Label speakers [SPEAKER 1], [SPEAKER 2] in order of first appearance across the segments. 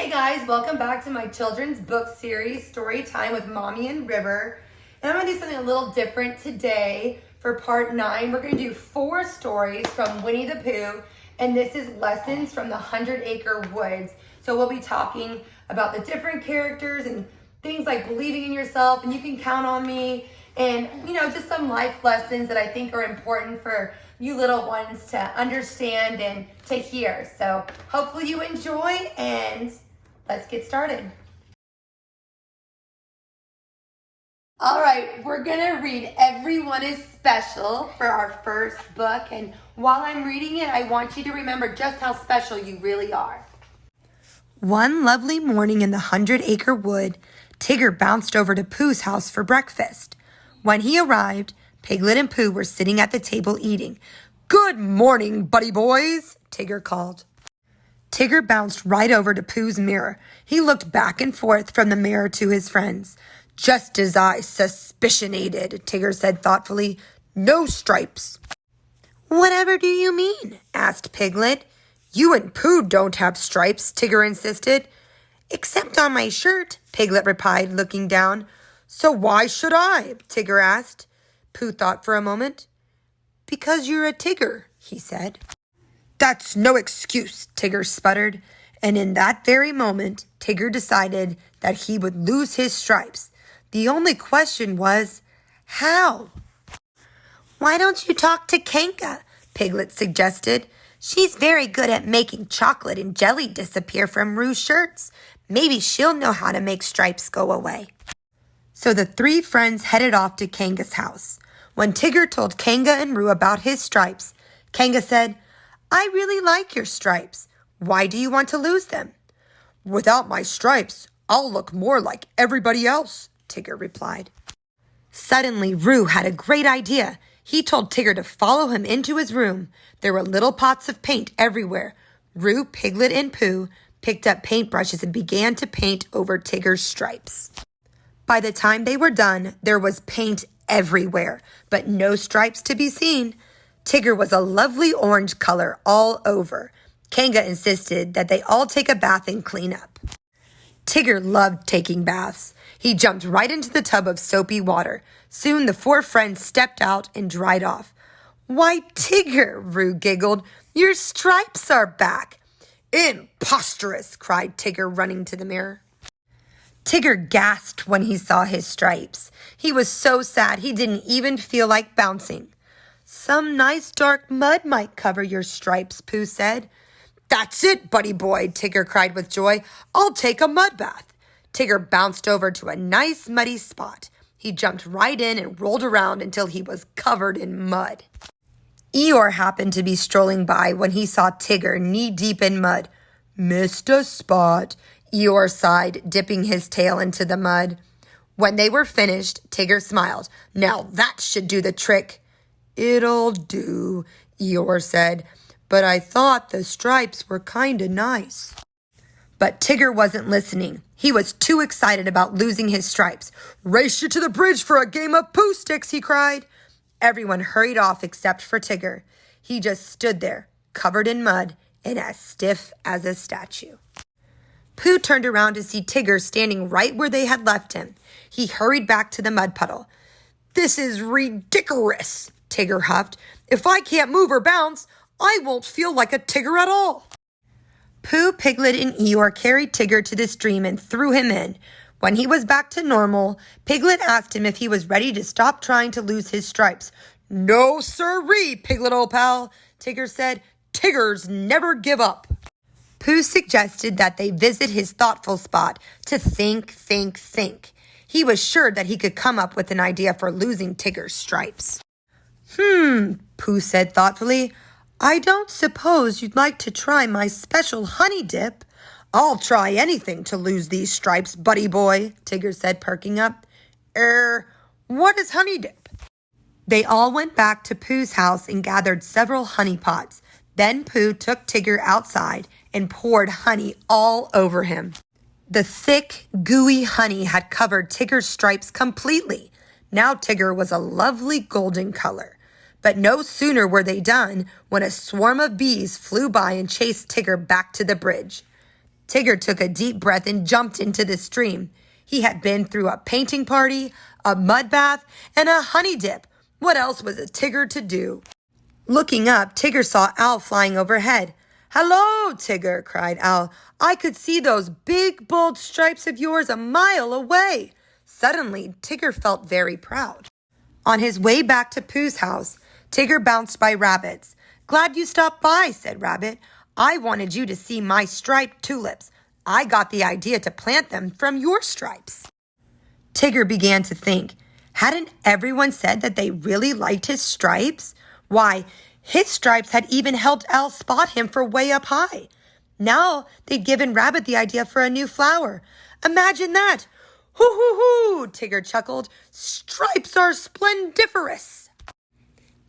[SPEAKER 1] Hey guys, welcome back to my children's book series, Story Time with Mommy and River. And I'm going to do something a little different today for part 9. We're going to do 4 stories from Winnie the Pooh, and this is Lessons from the 100-Acre Woods. So we'll be talking about the different characters and things like believing in yourself, and you can count on me, and just some life lessons that I think are important for you little ones to understand and to hear. So hopefully you enjoy, and let's get started. All right, we're gonna read Everyone is Special for our first book, and while I'm reading it, I want you to remember just how special you really are. One lovely morning in the 100-Acre Wood, Tigger bounced over to Pooh's house for breakfast. When he arrived, Piglet and Pooh were sitting at the table eating. "Good morning, buddy boys," Tigger called. Tigger bounced right over to Pooh's mirror. He looked back and forth from the mirror to his friends. "Just as I suspicionated," Tigger said thoughtfully. "No stripes." "Whatever do you mean?" asked Piglet. "You and Pooh don't have stripes," Tigger insisted. "Except on my shirt," Piglet replied, looking down. "So why should I?" Tigger asked. Pooh thought for a moment. "Because you're a Tigger," he said. "That's no excuse," Tigger sputtered. And in that very moment, Tigger decided that he would lose his stripes. The only question was, how? "Why don't you talk to Kanka?" Piglet suggested. "She's very good at making chocolate and jelly disappear from Rue's shirts. Maybe she'll know how to make stripes go away." So the 3 friends headed off to Kanga's house. When Tigger told Kanga and Rue about his stripes, Kanga said, "I really like your stripes. Why do you want to lose them?" "Without my stripes, I'll look more like everybody else," Tigger replied. Suddenly, Rue had a great idea. He told Tigger to follow him into his room. There were little pots of paint everywhere. Rue, Piglet, and Pooh picked up paintbrushes and began to paint over Tigger's stripes. By the time they were done, there was paint everywhere, but no stripes to be seen. Tigger was a lovely orange color all over. Kanga insisted that they all take a bath and clean up. Tigger loved taking baths. He jumped right into the tub of soapy water. Soon the 4 friends stepped out and dried off. "Why, Tigger," Rue giggled, "your stripes are back." "Imposterous," cried Tigger, running to the mirror. Tigger gasped when he saw his stripes. He was so sad he didn't even feel like bouncing. "Some nice dark mud might cover your stripes," Pooh said. "That's it, buddy boy," Tigger cried with joy. "I'll take a mud bath." Tigger bounced over to a nice muddy spot. He jumped right in and rolled around until he was covered in mud. Eeyore happened to be strolling by when he saw Tigger knee-deep in mud. "Missed a spot," Eeyore sighed, dipping his tail into the mud. When they were finished, Tigger smiled. "Now that should do the trick." "It'll do," Eeyore said, "but I thought the stripes were kinda nice." But Tigger wasn't listening. He was too excited about losing his stripes. "Race you to the bridge for a game of Pooh sticks," he cried. Everyone hurried off except for Tigger. He just stood there, covered in mud and as stiff as a statue. Pooh turned around to see Tigger standing right where they had left him. He hurried back to the mud puddle. "This is ridiculous," Tigger huffed. "If I can't move or bounce, I won't feel like a Tigger at all." Pooh, Piglet, and Eeyore carried Tigger to the stream and threw him in. When he was back to normal, Piglet asked him if he was ready to stop trying to lose his stripes. "No sirree, Piglet, old pal," Tigger said. "Tiggers never give up." Pooh suggested that they visit his thoughtful spot to think. He was sure that he could come up with an idea for losing Tigger's stripes. Pooh said thoughtfully. "I don't suppose you'd like to try my special honey dip?" "I'll try anything to lose these stripes, buddy boy," Tigger said, perking up. What is honey dip?" They all went back to Pooh's house and gathered several honey pots. Then Pooh took Tigger outside and poured honey all over him. The thick, gooey honey had covered Tigger's stripes completely. Now Tigger was a lovely golden color. But no sooner were they done when a swarm of bees flew by and chased Tigger back to the bridge. Tigger took a deep breath and jumped into the stream. He had been through a painting party, a mud bath, and a honey dip. What else was a Tigger to do? Looking up, Tigger saw Al flying overhead. "Hello, Tigger," cried Al. "I could see those big, bold stripes of yours a mile away." Suddenly, Tigger felt very proud. On his way back to Pooh's house, Tigger bounced by Rabbit's. "Glad you stopped by," said Rabbit. "I wanted you to see my striped tulips. I got the idea to plant them from your stripes." Tigger began to think. Hadn't everyone said that they really liked his stripes? Why, his stripes had even helped Al spot him for way up high. Now they'd given Rabbit the idea for a new flower. Imagine that! "Hoo, hoo, hoo," Tigger chuckled. "Stripes are splendiferous."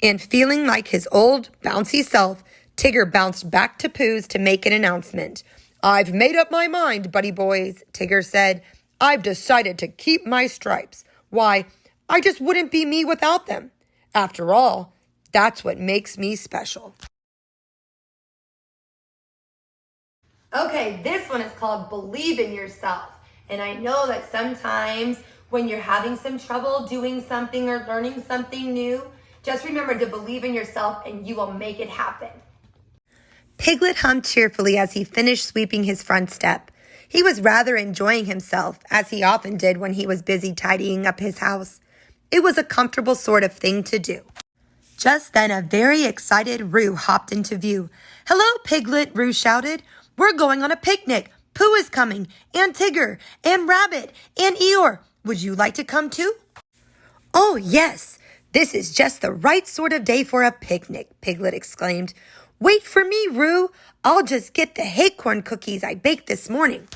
[SPEAKER 1] And feeling like his old, bouncy self, Tigger bounced back to Pooh's to make an announcement. "I've made up my mind, buddy boys," Tigger said. "I've decided to keep my stripes. Why, I just wouldn't be me without them. After all, that's what makes me special." Okay, this one is called Believe in Yourself. And I know that sometimes when you're having some trouble doing something or learning something new, just remember to believe in yourself and you will make it happen. Piglet hummed cheerfully as he finished sweeping his front step. He was rather enjoying himself, as he often did when he was busy tidying up his house. It was a comfortable sort of thing to do. Just then a very excited Roo hopped into view. "Hello, Piglet," Roo shouted. "We're going on a picnic. Pooh is coming, and Tigger, and Rabbit, and Eeyore. Would you like to come too?" "Oh, yes, this is just the right sort of day for a picnic," Piglet exclaimed. "Wait for me, Roo. I'll just get the acorn cookies I baked this morning."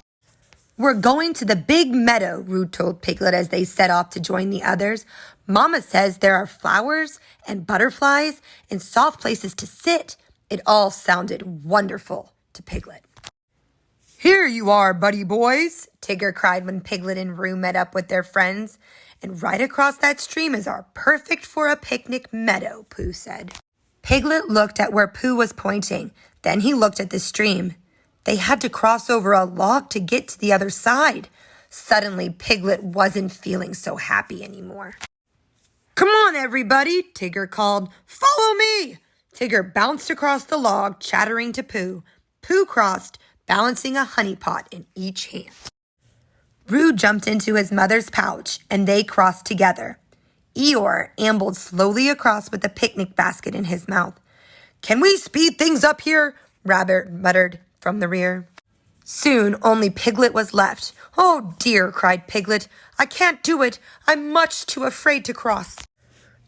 [SPEAKER 1] "We're going to the big meadow," Roo told Piglet as they set off to join the others. "Mama says there are flowers and butterflies and soft places to sit." It all sounded wonderful to Piglet. "Here you are, buddy boys," Tigger cried when Piglet and Roo met up with their friends. "And right across that stream is our perfect for a picnic meadow," Pooh said. Piglet looked at where Pooh was pointing. Then he looked at the stream. They had to cross over a log to get to the other side. Suddenly, Piglet wasn't feeling so happy anymore. "Come on, everybody," Tigger called. "Follow me." Tigger bounced across the log, chattering to Pooh. Pooh crossed, balancing a honey pot in each hand. Roo jumped into his mother's pouch, and they crossed together. Eeyore ambled slowly across with a picnic basket in his mouth. "Can we speed things up here?" Rabbit muttered from the rear. Soon only Piglet was left. "Oh dear," cried Piglet. "I can't do it. I'm much too afraid to cross."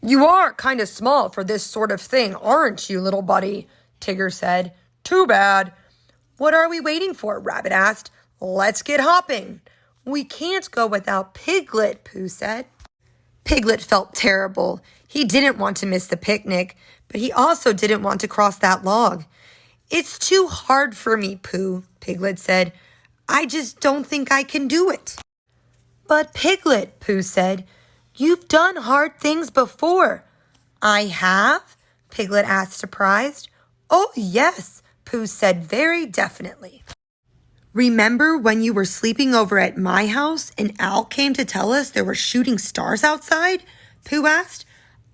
[SPEAKER 1] "You are kind of small for this sort of thing, aren't you, little buddy?" Tigger said. "Too bad." "What are we waiting for?" Rabbit asked. "Let's get hopping." "We can't go without Piglet," Pooh said. Piglet felt terrible. He didn't want to miss the picnic, but he also didn't want to cross that log. "It's too hard for me, Pooh," Piglet said. "I just don't think I can do it." "But Piglet," Pooh said, "you've done hard things before." "I have?" Piglet asked, surprised. "Oh, yes," Pooh said very definitely. "Remember when you were sleeping over at my house and Al came to tell us there were shooting stars outside?" Pooh asked.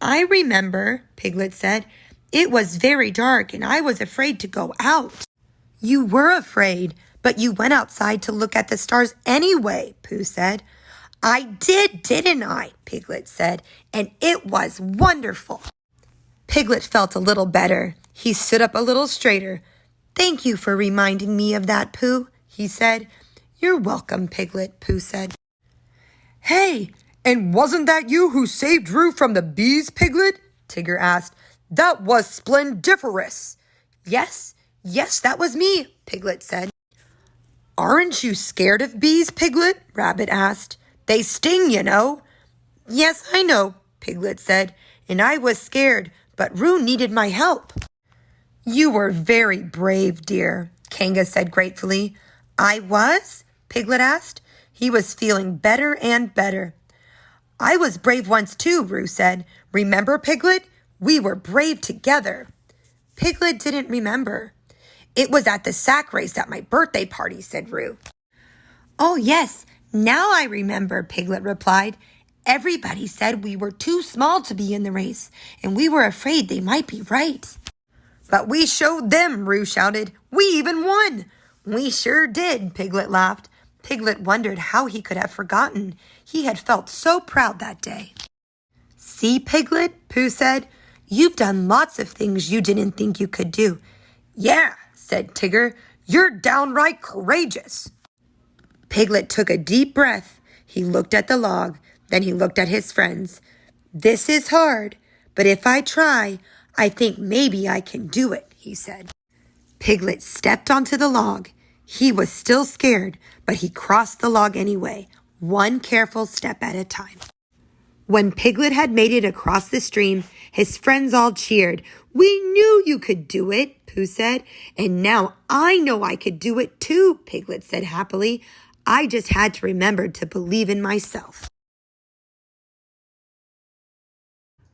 [SPEAKER 1] "I remember," Piglet said. "It was very dark and I was afraid to go out." "You were afraid, but you went outside to look at the stars anyway," Pooh said. "I did, didn't I?" Piglet said, "and it was wonderful." Piglet felt a little better. He stood up a little straighter. "Thank you for reminding me of that, Pooh," he said. "You're welcome, Piglet," Pooh said. "Hey, and wasn't that you who saved Roo from the bees, Piglet?" Tigger asked. "That was splendiferous." Yes, that was me," Piglet said. "Aren't you scared of bees, Piglet?" Rabbit asked. "They sting, you know." "Yes, I know," Piglet said, "and I was scared, but Roo needed my help." "You were very brave, dear," Kanga said gratefully. "I was?" Piglet asked. He was feeling better and better. "I was brave once too," Roo said. "Remember, Piglet? We were brave together." Piglet didn't remember. It was at the sack race at my birthday party, said Roo. Oh, yes, now I remember, Piglet replied. Everybody said we were too small to be in the race, and we were afraid they might be right. But we showed them, Roo shouted. We even won. We sure did, Piglet laughed. Piglet wondered how he could have forgotten. He had felt so proud that day. See, Piglet, Pooh said, you've done lots of things you didn't think you could do. Yeah, said Tigger, you're downright courageous. Piglet took a deep breath. He looked at the log, then he looked at his friends. This is hard, but if I try, I think maybe I can do it, he said. Piglet stepped onto the log. He was still scared, but he crossed the log anyway, one careful step at a time. When Piglet had made it across the stream, his friends all cheered. We knew you could do it, Pooh said. And now I know I could do it too, Piglet said happily. I just had to remember to believe in myself.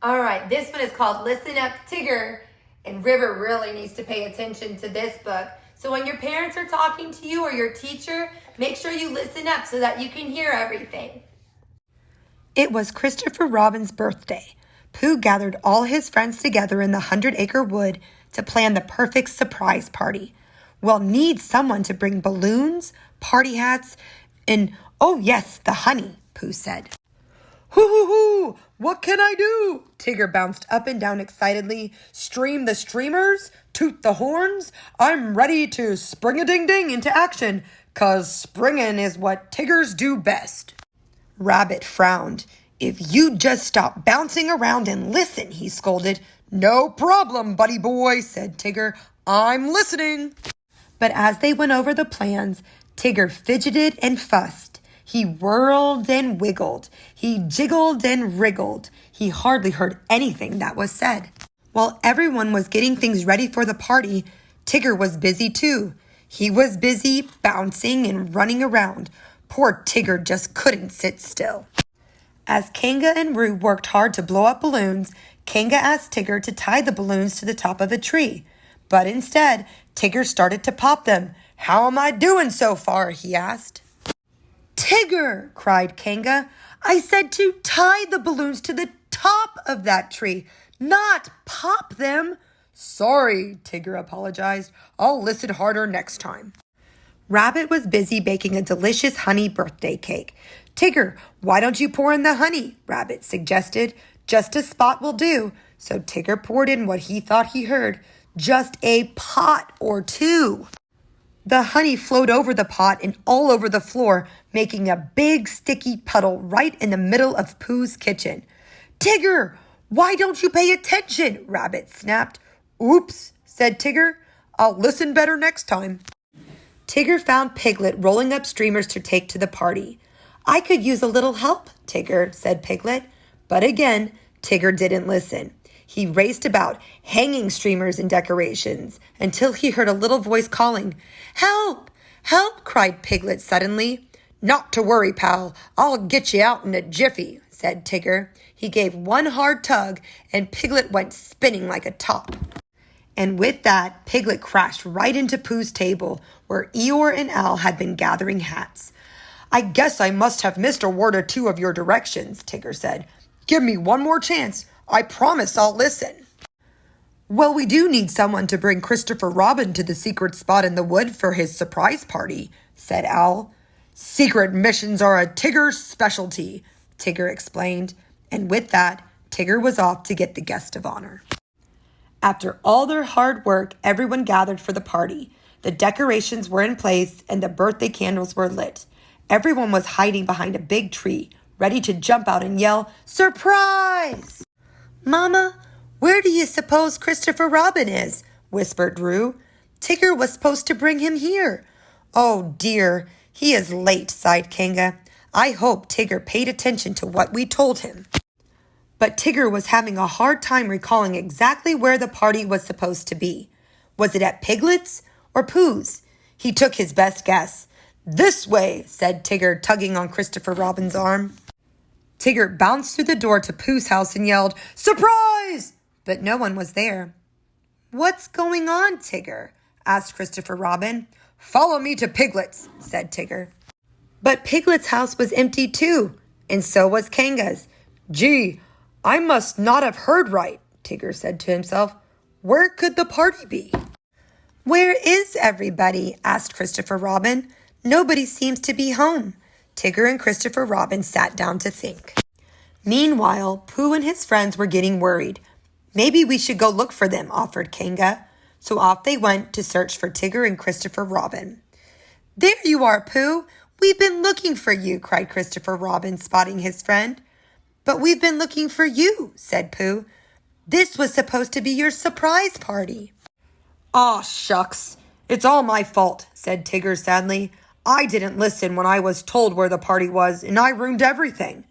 [SPEAKER 1] All right, this one is called Listen Up, Tigger. And River really needs to pay attention to this book. So when your parents are talking to you or your teacher, make sure you listen up so that you can hear everything. It was Christopher Robin's birthday. Pooh gathered all his friends together in the 100-acre wood to plan the perfect surprise party. We'll need someone to bring balloons, party hats, and, oh yes, the honey, Pooh said. Hoo hoo hoo! What can I do? Tigger bounced up and down excitedly. Stream the streamers? Toot the horns? I'm ready to spring-a-ding-ding into action, 'cause springin' is what Tiggers do best. Rabbit frowned. If you'd just stop bouncing around and listen, he scolded. No problem, buddy boy, said Tigger. I'm listening. But as they went over the plans, Tigger fidgeted and fussed. He whirled and wiggled. He jiggled and wriggled. He hardly heard anything that was said. While everyone was getting things ready for the party, Tigger was busy too. He was busy bouncing and running around. Poor Tigger just couldn't sit still. As Kanga and Roo worked hard to blow up balloons, Kanga asked Tigger to tie the balloons to the top of a tree. But instead, Tigger started to pop them. How am I doing so far? He asked. Tigger, cried Kanga. I said to tie the balloons to the top of that tree, not pop them. Sorry, Tigger apologized. I'll listen harder next time. Rabbit was busy baking a delicious honey birthday cake. Tigger, why don't you pour in the honey? Rabbit suggested. Just a spot will do. So Tigger poured in what he thought he heard. Just a pot or two. The honey flowed over the pot and all over the floor, making a big sticky puddle right in the middle of Pooh's kitchen. Tigger, why don't you pay attention? Rabbit snapped. Oops, said Tigger. I'll listen better next time. Tigger found Piglet rolling up streamers to take to the party. I could use a little help, Tigger, said Piglet. But again, Tigger didn't listen. He raced about, hanging streamers and decorations, until he heard a little voice calling. Help! Help! Cried Piglet suddenly. Not to worry, pal. I'll get you out in a jiffy, said Tigger. He gave one hard tug, and Piglet went spinning like a top. And with that, Piglet crashed right into Pooh's table, where Eeyore and Al had been gathering hats. I guess I must have missed a word or two of your directions, Tigger said. Give me one more chance. I promise I'll listen. Well, we do need someone to bring Christopher Robin to the secret spot in the wood for his surprise party, said Al. Secret missions are a Tigger specialty, Tigger explained. And with that, Tigger was off to get the guest of honor. After all their hard work, everyone gathered for the party. The decorations were in place and the birthday candles were lit. Everyone was hiding behind a big tree, ready to jump out and yell, Surprise! Mama, where do you suppose Christopher Robin is? Whispered Roo. Tigger was supposed to bring him here. Oh dear, he is late, sighed Kanga. I hope Tigger paid attention to what we told him. But Tigger was having a hard time recalling exactly where the party was supposed to be. Was it at Piglet's or Pooh's? He took his best guess. This way, said Tigger, tugging on Christopher Robin's arm. Tigger bounced through the door to Pooh's house and yelled, Surprise! But no one was there. What's going on, Tigger? asked Christopher Robin. "Follow me to Piglet's," said Tigger. But Piglet's house was empty too, and so was Kanga's. "Gee, I must not have heard right," Tigger said to himself. "Where could the party be?" "Where is everybody?" asked Christopher Robin. "Nobody seems to be home." Tigger and Christopher Robin sat down to think. Meanwhile, Pooh and his friends were getting worried. "Maybe we should go look for them," offered Kanga. So off they went to search for Tigger and Christopher Robin. "There you are, Pooh! We've been looking for you," cried Christopher Robin, spotting his friend. "But we've been looking for you," said Pooh. "This was supposed to be your surprise party." "Aw, shucks. It's all my fault," said Tigger sadly. "I didn't listen when I was told where the party was, and I ruined everything."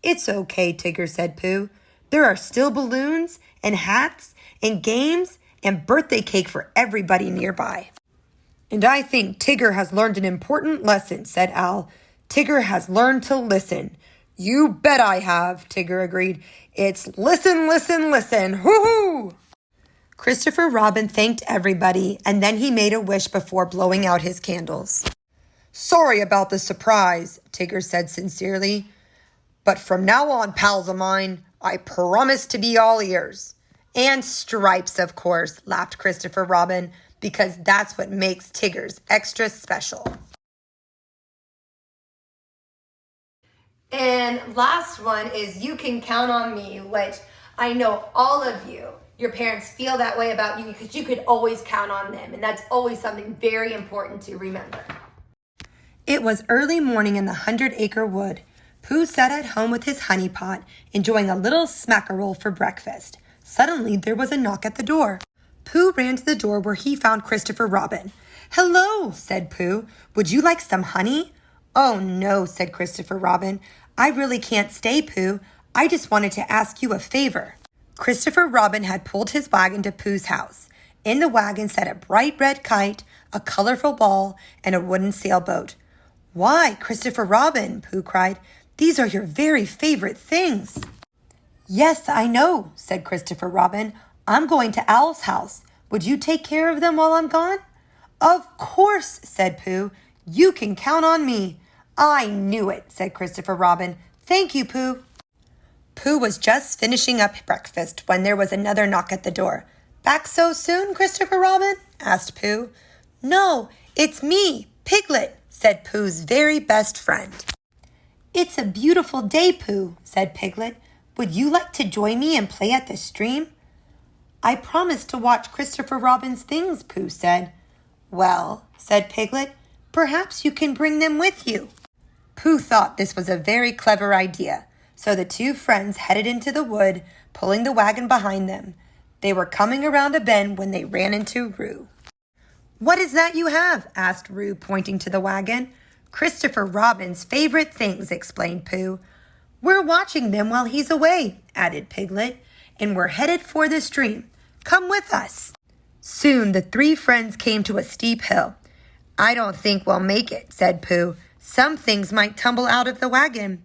[SPEAKER 1] "It's okay," Tigger said Pooh. "There are still balloons and hats and games and birthday cake for everybody nearby." "And I think Tigger has learned an important lesson," said Al. "Tigger has learned to listen." "You bet I have," Tigger agreed. "It's listen, listen, listen. Hoo-hoo!" Christopher Robin thanked everybody, and then he made a wish before blowing out his candles. "Sorry about the surprise," Tigger said sincerely. "But from now on, pals of mine, I promise to be all ears." "And stripes, of course," laughed Christopher Robin, "because that's what makes Tigger's extra special." And last one is "You Can Count on Me," which I know all of you, your parents feel that way about you because you could always count on them. And that's always something very important to remember. It was early morning in the 100-acre wood. Pooh sat at home with his honey pot, enjoying a little smackerel for breakfast. Suddenly, there was a knock at the door. Pooh ran to the door where he found Christopher Robin. "Hello," said Pooh. "Would you like some honey?" "Oh, no," said Christopher Robin. "I really can't stay, Pooh. I just wanted to ask you a favor." Christopher Robin had pulled his wagon to Pooh's house. In the wagon sat a bright red kite, a colorful ball, and a wooden sailboat. "Why, Christopher Robin," Pooh cried, "these are your very favorite things." "Yes, I know," said Christopher Robin. "I'm going to Owl's house. Would you take care of them while I'm gone?" "Of course," said Pooh. "You can count on me." "I knew it," said Christopher Robin. "Thank you, Pooh." Pooh was just finishing up breakfast when there was another knock at the door. "Back so soon, Christopher Robin?" asked Pooh. "No, it's me, Piglet," said Pooh's very best friend. "It's a beautiful day, Pooh," said Piglet. "Would you like to join me and play at the stream?" "I promised to watch Christopher Robin's things," Pooh said. "Well," said Piglet, "perhaps you can bring them with you." Pooh thought this was a very clever idea, so the two friends headed into the wood, pulling the wagon behind them. They were coming around a bend when they ran into Roo. "What is that you have?" asked Roo, pointing to the wagon. "Christopher Robin's favorite things," explained Pooh. "We're watching them while he's away," added Piglet, "and we're headed for the stream. Come with us." Soon the three friends came to a steep hill. "I don't think we'll make it," said Pooh. "Some things might tumble out of the wagon."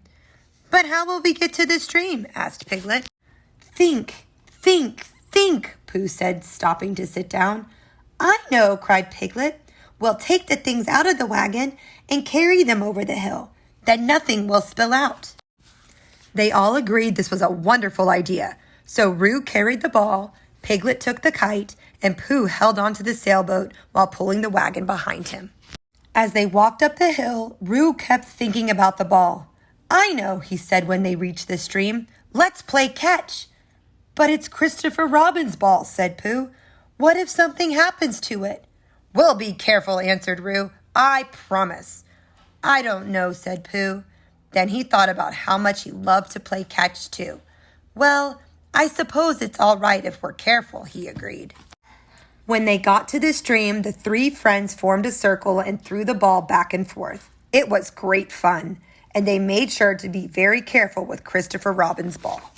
[SPEAKER 1] "But how will we get to the stream?" asked Piglet. Think, think, Pooh said, stopping to sit down. "I know," cried Piglet. "We'll take the things out of the wagon and carry them over the hill. Then nothing will spill out." They all agreed this was a wonderful idea. So Roo carried the ball, Piglet took the kite, and Pooh held onto the sailboat while pulling the wagon behind him. As they walked up the hill, Roo kept thinking about the ball. "I know," he said when they reached the stream. "Let's play catch." "But it's Christopher Robin's ball," said Pooh. "What if something happens to it?" "We'll be careful," answered Roo. "I promise." "I don't know," said Pooh. Then he thought about how much he loved to play catch too. "Well, I suppose it's all right if we're careful," he agreed. When they got to the stream, the three friends formed a circle and threw the ball back and forth. It was great fun, and they made sure to be very careful with Christopher Robin's ball.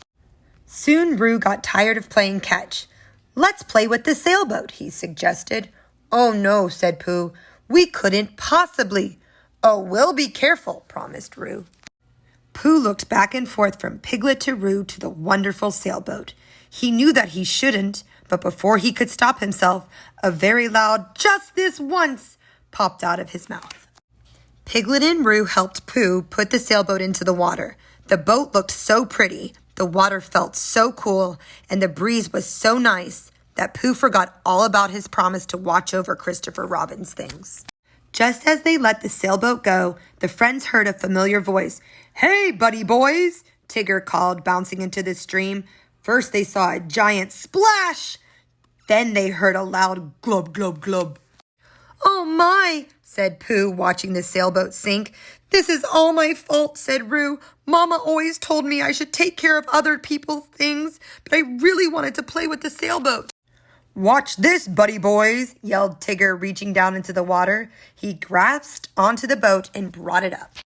[SPEAKER 1] Soon Roo got tired of playing catch. "Let's play with the sailboat," he suggested. "Oh no," said Pooh. "We couldn't possibly." "Oh, we'll be careful," promised Roo. Pooh looked back and forth from Piglet to Roo to the wonderful sailboat. He knew that he shouldn't, But before he could stop himself, a very loud "just this once" popped out of his mouth. Piglet and Roo helped Pooh put the sailboat into the water. The boat looked so pretty, the water felt so cool, and the breeze was so nice that Pooh forgot all about his promise to watch over Christopher Robin's things. Just as they let the sailboat go, the friends heard a familiar voice. "Hey, buddy boys," Tigger called, bouncing into the stream. First they saw a giant splash. Then they heard a loud glub, glub, glub. "Oh my," said Pooh, watching the sailboat sink. "This is all my fault," said Roo. "Mama always told me I should take care of other people's things, but I really wanted to play with the sailboat." "Watch this, buddy boys," yelled Tigger, reaching down into the water. He grasped onto the boat and brought it up.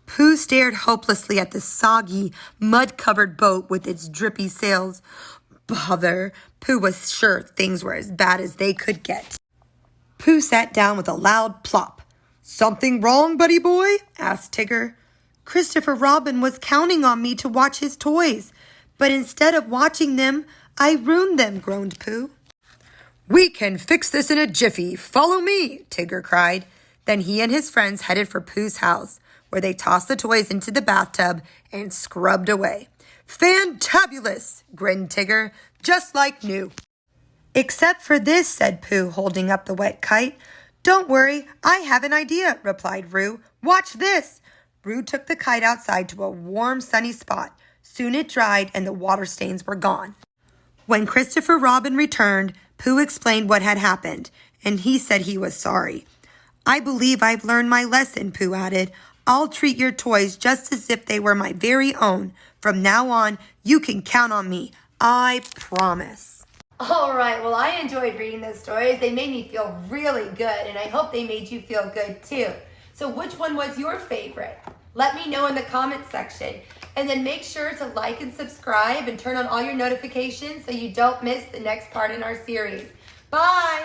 [SPEAKER 1] Pooh stared hopelessly at the soggy, mud-covered boat with its drippy sails. Bother! Pooh was sure things were as bad as they could get. Pooh sat down with a loud plop. "Something wrong, buddy boy?" asked Tigger. "Christopher Robin was counting on me to watch his toys, but instead of watching them, I ruined them," groaned Pooh. "We can fix this in a jiffy. Follow me," Tigger cried. Then he and his friends headed for Pooh's house, where they tossed the toys into the bathtub and scrubbed away. "Fantabulous," grinned Tigger, "just like new." "Except for this," said Pooh, holding up the wet kite. "Don't worry, I have an idea," replied Roo. "Watch this." Roo took the kite outside to a warm, sunny spot. Soon it dried and the water stains were gone. When Christopher Robin returned, Pooh explained what had happened, and he said he was sorry. "I believe I've learned my lesson," Pooh added. "I'll treat your toys just as if they were my very own. From now on, you can count on me. I promise." All right, well, I enjoyed reading those stories. They made me feel really good, and I hope they made you feel good too. So which one was your favorite? Let me know in the comment section. And then make sure to like and subscribe and turn on all your notifications so you don't miss the next part in our series. Bye!